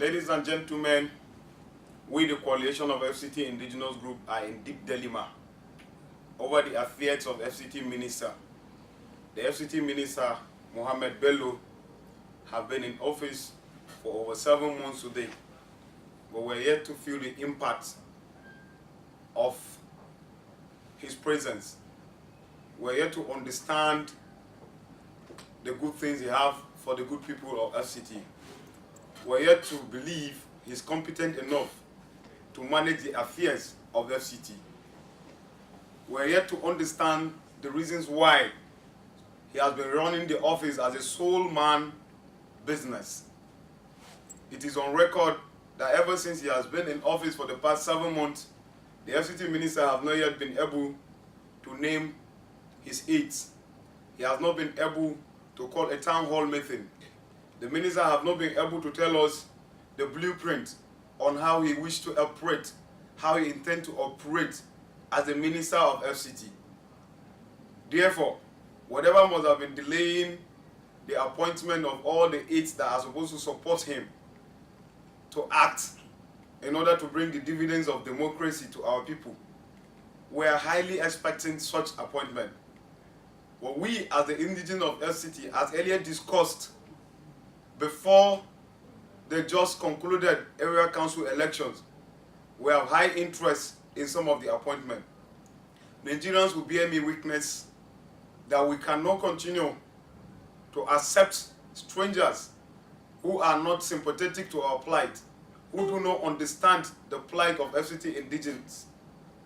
Ladies and gentlemen, we, the coalition of FCT indigenous group, are in deep dilemma over the affairs of FCT minister. The FCT minister, Mohammed Bello, have been in office for over 7 months today, but we're yet to feel the impact of his presence. We're yet to understand the good things he have for the good people of FCT. We're yet to believe he's competent enough to manage the affairs of FCT. We're yet to understand the reasons why he has been running the office as a sole man business. It is on record that ever since he has been in office for the past 7 months, the FCT minister have not yet been able to name his aides. He has not been able to call a town hall meeting. The minister have not been able to tell us the blueprint on how he wished to operate, how he intends to operate as the minister of FCT. Therefore, whatever must have been delaying the appointment of all the aides that are supposed to support him to act in order to bring the dividends of democracy to our people, we are highly expecting such appointment. But we, as the indigenous of FCT, as earlier discussed, before the just concluded area council elections, we have high interest in some of the appointment. Nigerians will bear me witness that we cannot continue to accept strangers who are not sympathetic to our plight, who do not understand the plight of FCT indigenes.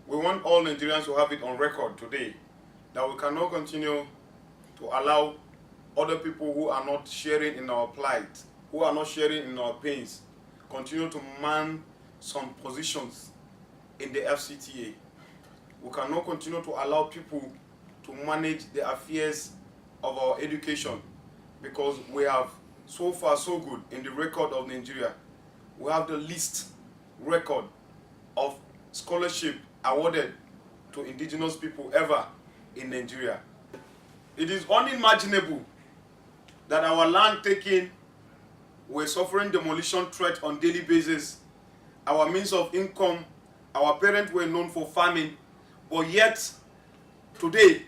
We want all Nigerians to have it on record today that we cannot continue to allow other people who are not sharing in our plight, who are not sharing in our pains, continue to man some positions in the FCTA. We cannot continue to allow people to manage the affairs of our education, because we have so far so good in the record of Nigeria. We have the least record of scholarship awarded to indigenous people ever in Nigeria. It is unimaginable that our land taking, we're suffering demolition threat on daily basis. Our means of income, our parents were known for farming, but yet today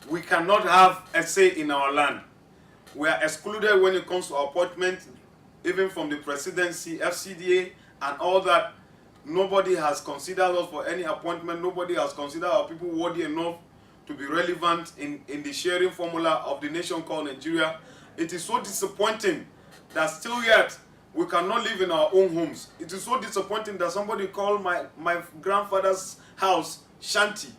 we cannot have a say in our land. We are excluded when it comes to appointment, even from the presidency, FCDA, and all that. Nobody has considered us for any appointment. Nobody has considered our people worthy enough to be relevant in the sharing formula of the nation called Nigeria. It is so disappointing that still yet we cannot live in our own homes. It is so disappointing that somebody called my grandfather's house shanty.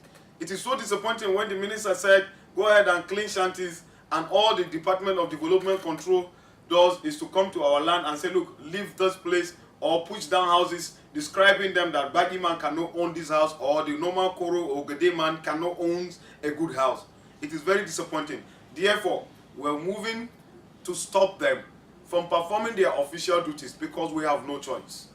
It is so disappointing when the minister said, go ahead and clean shanties, and all the Department of Development Control does is to come to our land and say, look, leave this place, or push down houses, describing them that Baggy man cannot own this house, or the normal Koro or Gede man cannot own a good house. It is very disappointing. Therefore, we're moving to stop them from performing their official duties because we have no choice.